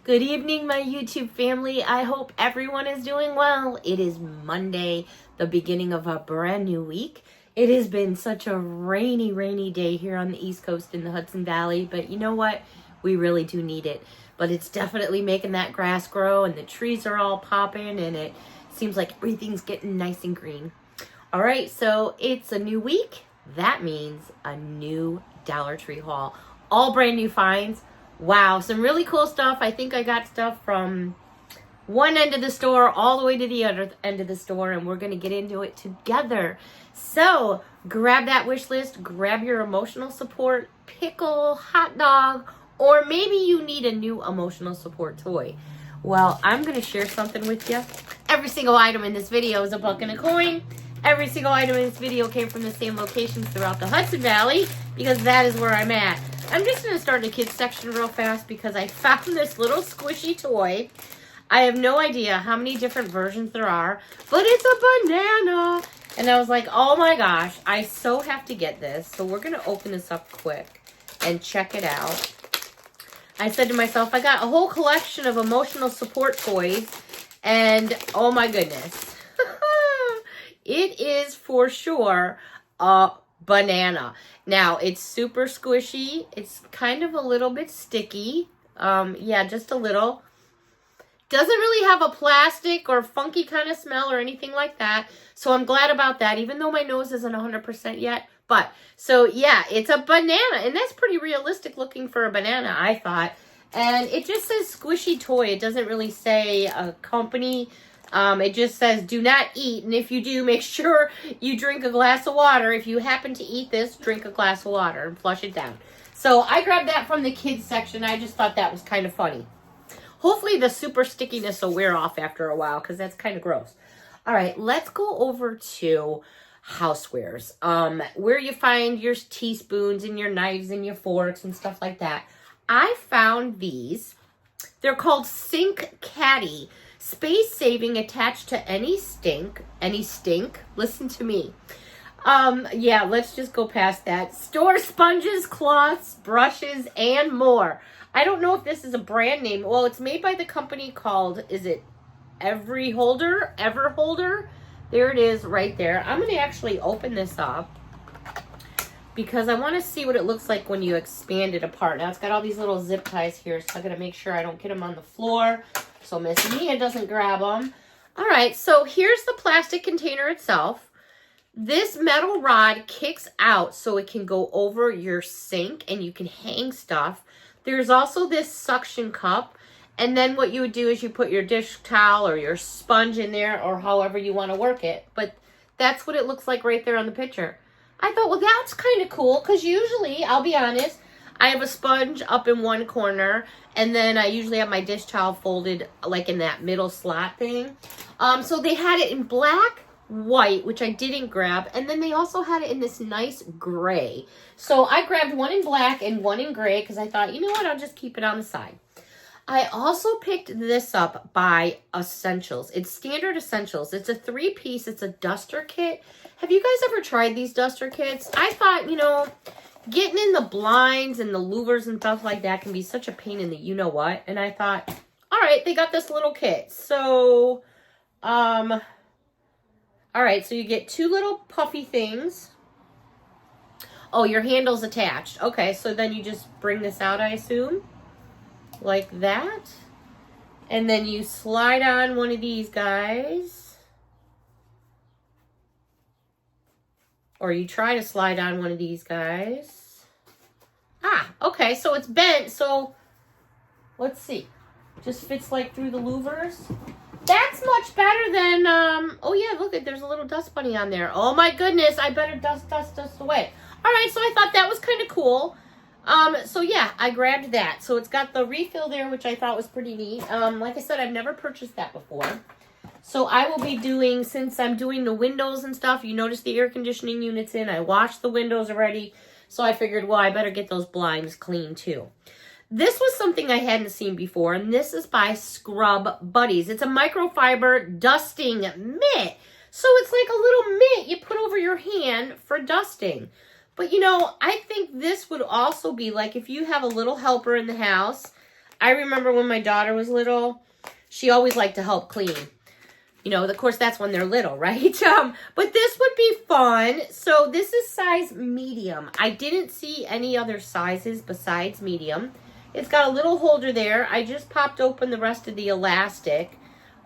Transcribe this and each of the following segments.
Good evening, my YouTube family. I hope everyone is doing well. It is Monday, the beginning of a brand new week. It has been such a rainy day here on the East Coast in the Hudson Valley, but you know what? We really do need it. But it's definitely making that grass grow, and the trees are all popping, and it seems like everything's getting nice and green. All right, so it's a new week. That means a new Dollar Tree haul. All brand new finds. Wow, some really cool stuff. I think I got stuff from one end of the store all the way to the other end of the store, and we're going to get into it together. So grab that wish list, grab your emotional support, pickle, hot dog, or maybe you need a new emotional support toy. Well, I'm going to share something with you. Every single item in this video is a buck and a coin. Every single item in this video came from the same locations throughout the Hudson Valley because that is where I'm at. I'm just going to start in the kids section real fast because I found this little squishy toy. I have no idea how many different versions there are, but it's a banana. And I was like, oh my gosh, I so have to get this. So we're going to open this up quick and check it out. I said to myself, I got a whole collection of emotional support toys, and oh my goodness. It is for sure a banana. Now, it's super squishy. It's kind of a little bit sticky. Yeah, just a little. Doesn't really have a plastic or funky kind of smell or anything like that. So I'm glad about that, even though my nose isn't 100% yet. But, so yeah, it's a banana. And that's pretty realistic looking for a banana, I thought. And it just says squishy toy. It doesn't really say a company. It just says, do not eat. And if you do, make sure you drink a glass of water. If you happen to eat this, drink a glass of water and flush it down. So I grabbed that from the kids section. I just thought that was kind of funny. Hopefully the super stickiness will wear off after a while because that's kind of gross. All right, let's go over to housewares. Where you find your teaspoons and your knives and your forks and stuff like that. I found these. They're called Sink Caddy. Space saving attached to any stink. Listen to me. Yeah, let's just go past that. Store sponges, cloths, brushes, and more. I don't know if this is a brand name. Well, it's made by the company called, is it Everholder? There it is right there. I'm going to actually open this up because I want to see what it looks like when you expand it apart. Now, it's got all these little zip ties here, so I got to make sure I don't get them on the floor so Miss Mia doesn't grab them. All right, so here's the plastic container itself. This metal rod kicks out so it can go over your sink and you can hang stuff. There's also this suction cup. And then what you would do is you put your dish towel or your sponge in there or however you want to work it. But that's what it looks like right there on the picture. I thought, well, that's kind of cool because usually, I'll be honest, I have a sponge up in one corner and then I usually have my dish towel folded like in that middle slot thing. So they had it in black, white, which I didn't grab, and then they also had it in this nice gray. So I grabbed one in black and one in gray because I thought, you know what, I'll just keep it on the side. I also picked this up by Essentials. It's Standard Essentials. It's a 3-piece. It's a duster kit. Have you guys ever tried these duster kits? I thought, you know, getting in the blinds and the louvers and stuff like that can be such a pain in the you-know-what. And I thought, all right, they got this little kit. So, all right, so you get 2 little puffy things. Oh, your handle's attached. Okay, so then you just bring this out, I assume. Like that. And then you slide on one of these guys. Or you try to slide on one of these guys. Ah, okay, so it's bent. So, let's see. Just fits like through the louvers. That's much better than, oh yeah, look, there's a little dust bunny on there. Oh my goodness, I better dust away. All right, so I thought that was kind of cool. So yeah, I grabbed that. So it's got the refill there, which I thought was pretty neat. Like I said, I've never purchased that before. So I will be doing, since I'm doing the windows and stuff, you notice the air conditioning units in. I washed the windows already. So I figured, well, I better get those blinds clean too. This was something I hadn't seen before, and this is by Scrub Buddies. It's a microfiber dusting mitt. So it's like a little mitt you put over your hand for dusting. But, you know, I think this would also be like if you have a little helper in the house I remember when my daughter was little, she always liked to help clean. You know, of course, that's when they're little, right? But this would be fun. So this is size medium. I didn't see any other sizes besides medium. It's got a little holder there. I just popped open the rest of the elastic.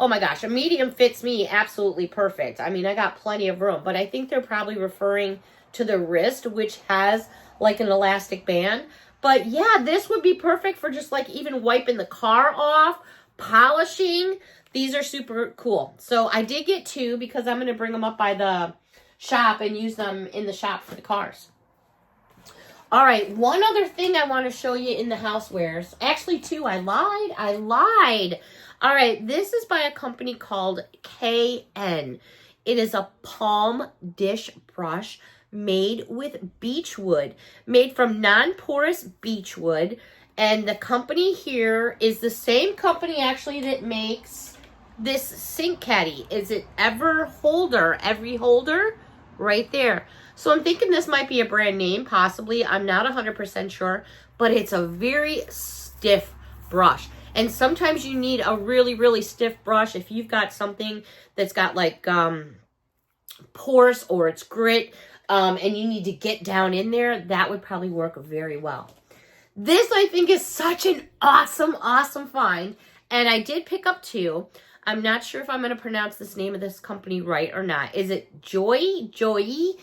Oh my gosh, a medium fits me absolutely perfect. I mean, I got plenty of room, but I think they're probably referring to the wrist, which has like an elastic band. But yeah, this would be perfect for just like even wiping the car off, polishing. These are super cool. So I did get 2 because I'm going to bring them up by the shop and use them in the shop for the cars. All right, one other thing I want to show you in the housewares. Actually, 2. I lied. All right, this is by a company called KN. It is a palm dish brush made with beechwood, made from non-porous beechwood. And the company here is the same company actually that makes this sink caddy. Is it Every Holder? Right there. So I'm thinking this might be a brand name, possibly. I'm not 100% sure, but it's a very stiff brush. And sometimes you need a really, really stiff brush if you've got something that's got like pores or it's grit, and you need to get down in there. That would probably work very well. This, I think, is such an awesome, awesome find. And I did pick up 2. I'm not sure if I'm going to pronounce this name of this company right or not. Is it Joie? Joie?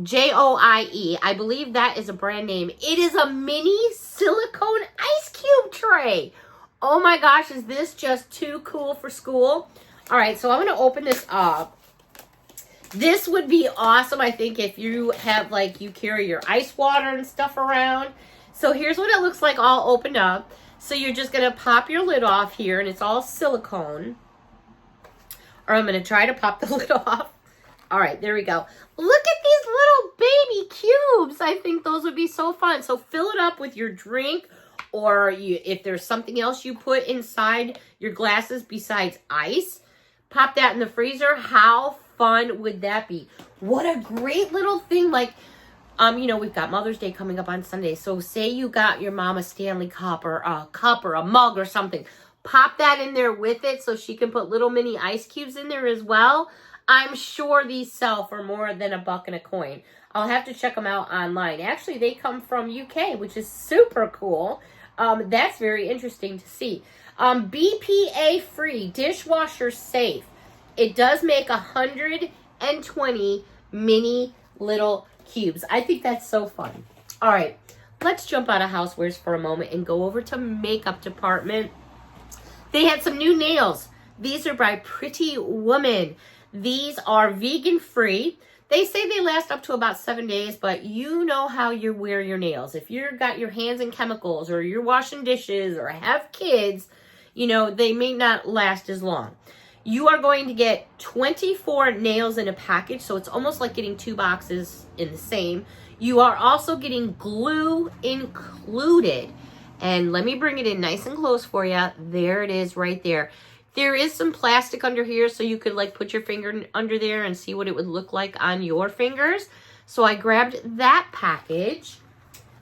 Joie. I believe that is a brand name. It is a mini silicone ice cube tray. Oh my gosh, is this just too cool for school? All right, so I'm going to open this up. This would be awesome, I think, if you have, like, you carry your ice water and stuff around. So here's what it looks like all opened up. So you're just going to pop your lid off here, and it's all silicone. Or I'm going to try to pop the lid off. All right, there we go. Look at these little baby cubes. I think those would be so fun. So fill it up with your drink, or if there's something else you put inside your glasses besides ice, pop that in the freezer. How fun would that be? What a great little thing. Like, you know, we've got Mother's Day coming up on Sunday. So say you got your mom a Stanley cup or a mug or something. Pop that in there with it so she can put little mini ice cubes in there as well. I'm sure these sell for more than $1 and a coin. I'll have to check them out online. Actually, they come from UK, which is super cool. That's very interesting to see. BPA free, dishwasher safe. It does make 120 mini little cubes. I think that's so fun. All right, let's jump out of housewares for a moment and go over to makeup department. They had some new nails. These are by Pretty Woman. These are vegan free. They say they last up to about 7 days, but you know how you wear your nails. If you've got your hands in chemicals or you're washing dishes or have kids, you know, they may not last as long. You are going to get 24 nails in a package, so it's almost like getting 2 boxes in the same. You are also getting glue included. And let me bring it in nice and close for you. There it is right there. There is some plastic under here, so you could like put your finger under there and see what it would look like on your fingers. So I grabbed that package.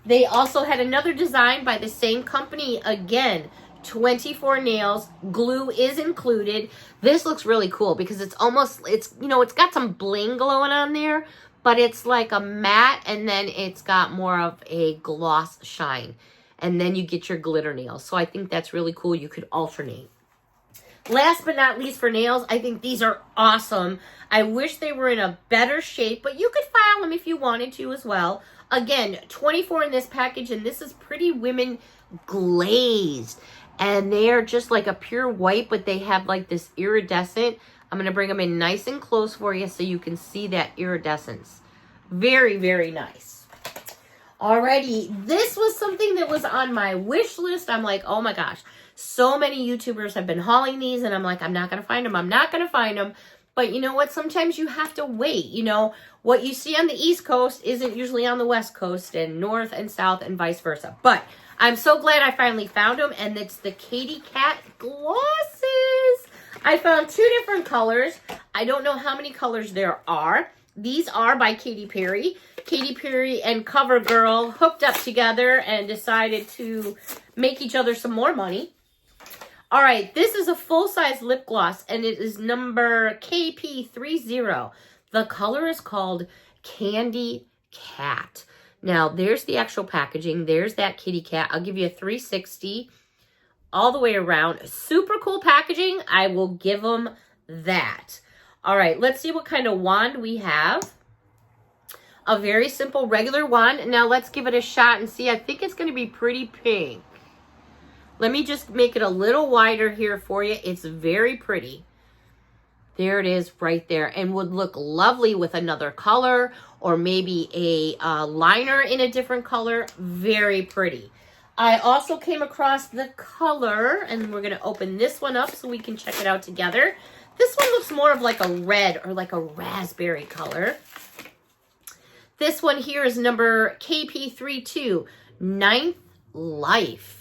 They also had another design by the same company. Again, 24 nails. Glue is included. This looks really cool because it's almost, you know, it's got some bling going on there, but it's like a matte and then it's got more of a gloss shine. And then you get your glitter nails. So I think that's really cool. You could alternate. Last but not least for nails, I think these are awesome. I wish they were in a better shape, but you could file them if you wanted to as well. Again, 24 in this package, and this is Pretty Women glazed. And they are just like a pure white, but they have like this iridescent. I'm going to bring them in nice and close for you so you can see that iridescence. Very, very nice. Alrighty, this was something that was on my wish list. I'm like, oh my gosh. So many YouTubers have been hauling these, and I'm like, I'm not going to find them. I'm not going to find them. But you know what? Sometimes you have to wait. You know, what you see on the East Coast isn't usually on the West Coast, and North and South and vice versa. But I'm so glad I finally found them, and it's the Caddy Cat glosses. I found 2 different colors. I don't know how many colors there are. These are by Katy Perry. Katy Perry and CoverGirl hooked up together and decided to make each other some more money. All right, this is a full-size lip gloss, and it is number KP30. The color is called Candy Cat. Now, there's the actual packaging. There's that kitty cat. I'll give you a 360 all the way around. Super cool packaging. I will give them that. All right, let's see what kind of wand we have. A very simple regular wand. Now, let's give it a shot and see. I think it's going to be pretty pink. Let me just make it a little wider here for you. It's very pretty. There it is right there, and would look lovely with another color or maybe a liner in a different color. Very pretty. I also came across the color, and we're going to open this one up so we can check it out together. This one looks more of like a red or like a raspberry color. This one here is number KP32, 9th Life.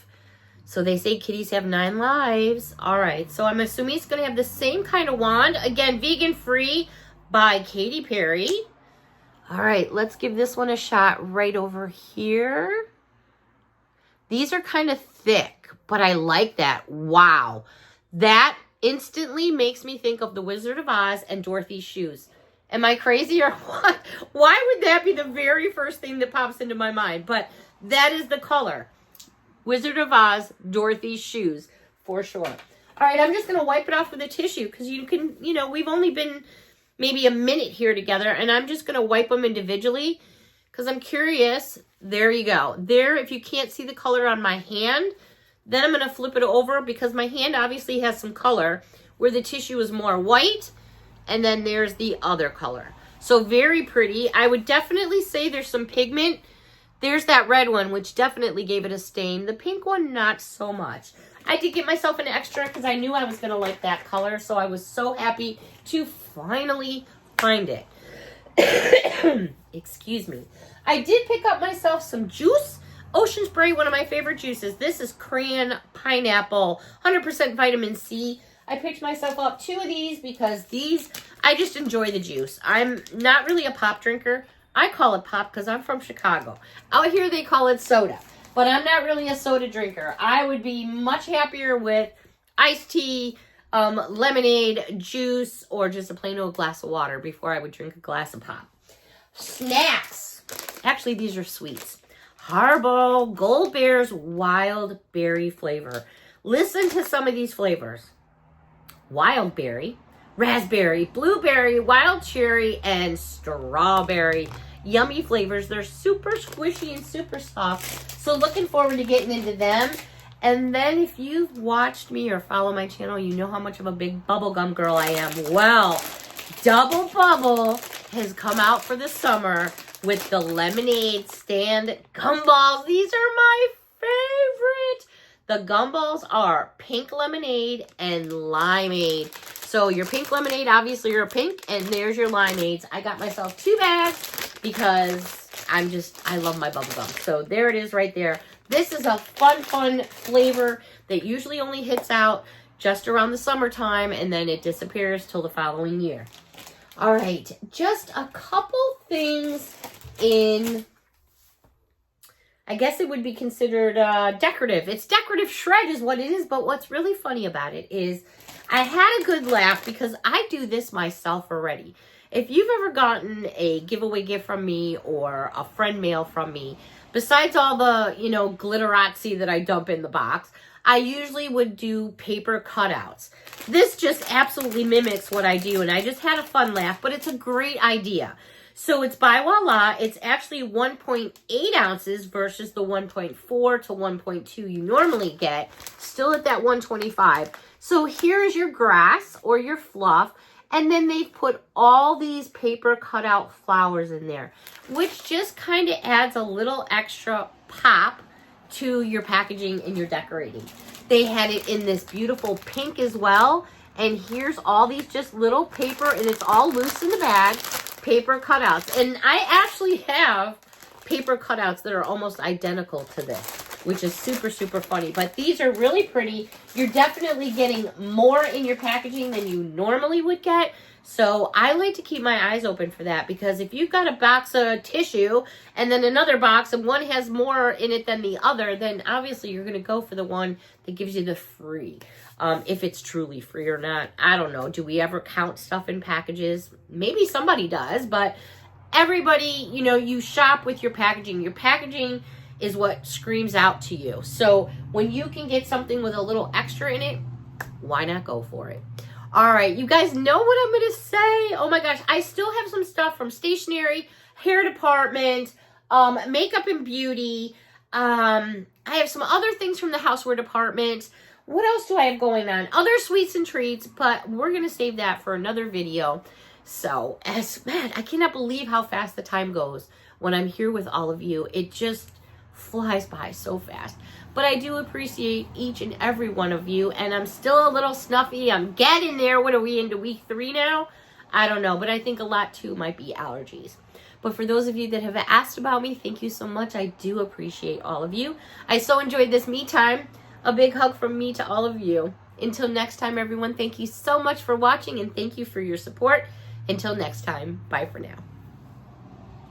So they say kitties have 9 lives. All right, so I'm assuming it's going to have the same kind of wand. Again, vegan-free by Katy Perry. All right, let's give this one a shot right over here. These are kind of thick, but I like that. Wow. That instantly makes me think of The Wizard of Oz and Dorothy's shoes. Am I crazy or what? Why would that be the very first thing that pops into my mind? But that is the color. Wizard of Oz, Dorothy's shoes, for sure. All right, I'm just going to wipe it off with a tissue because you can, you know, we've only been maybe a minute here together, and I'm just going to wipe them individually because I'm curious. There you go. There, if you can't see the color on my hand, then I'm going to flip it over because my hand obviously has some color where the tissue is more white, and then there's the other color. So very pretty. I would definitely say there's some pigment. There's that red one, which definitely gave it a stain. The pink one, not so much. I did get myself an extra because I knew I was going to like that color, so I was so happy to finally find it. Excuse me. I did pick up myself some juice. Ocean Spray, one of my favorite juices. This is crayon pineapple, 100% vitamin C. I picked myself up 2 of these because these, I just enjoy the juice. I'm not really a pop drinker. I call it pop because I'm from Chicago. Out here they call it soda. But I'm not really a soda drinker. I would be much happier with iced tea, lemonade, juice, or just a plain old glass of water before I would drink a glass of pop. Snacks. Actually, these are sweets. Haribo Gold Bear's Wild Berry flavor. Listen to some of these flavors. Wild berry, raspberry, blueberry, wild cherry, and strawberry. Yummy flavors. They're super squishy and super soft. So looking forward to getting into them. And then if you've watched me or follow my channel, you know how much of a big bubblegum girl I am. Well, Double Bubble has come out for the summer with the lemonade stand gumballs. These are my favorite. The gumballs are pink lemonade and limeade. So your pink lemonade, obviously you're pink, and there's your limeades. I got myself 2 bags because I love my bubblegum. So there it is right there. This is a fun flavor that usually only hits out just around the summertime, and then it disappears till the following year. All right, just a couple things in, I guess it would be considered decorative. It's decorative shred is what it is, but what's really funny about it is I had a good laugh because I do this myself already. If you've ever gotten a giveaway gift from me or a friend mail from me, besides all the, glitterazzi that I dump in the box, I usually would do paper cutouts. This just absolutely mimics what I do, and I just had a fun laugh, but it's a great idea. So it's by Voila. It's actually 1.8 ounces versus the 1.4 to 1.2 you normally get. Still at that 125. So here's your grass or your fluff. And then they've put all these paper cutout flowers in there, which just kind of adds a little extra pop to your packaging and your decorating. They had it in this beautiful pink as well. And here's all these just little paper, and it's all loose in the bag, paper cutouts. And I actually have paper cutouts that are almost identical to this. which is super, super funny. But these are really pretty. You're definitely getting more in your packaging than you normally would get. So I like to keep my eyes open for that, because if you've got a box of tissue and then another box and one has more in it than the other, then obviously you're going to go for the one that gives you the free. If it's truly free or not, I don't know. Do we ever count stuff in packages? Maybe somebody does, but everybody, you know, you shop with your packaging. Your packaging is what screams out to you. So when you can get something with a little extra in it, why not go for it? All right, you guys know what I'm going to say. Oh my gosh, I still have some stuff from stationery, hair department, makeup and beauty. I have some other things from the houseware department. What else do I have going on? Other sweets and treats, but we're going to save that for another video. So, man, I cannot believe how fast the time goes when I'm here with all of you. It just flies by so fast. But I do appreciate each and every one of you, and I'm still a little snuffy. I'm getting there. What are we into, week 3 now? I don't know, but I think a lot too might be allergies. But for those of you that have asked about me, thank you so much. I do appreciate all of you. I so enjoyed this me time. A big hug from me to all of you. Until next time, everyone, thank you so much for watching, and thank you for your support. Until next time, bye for now.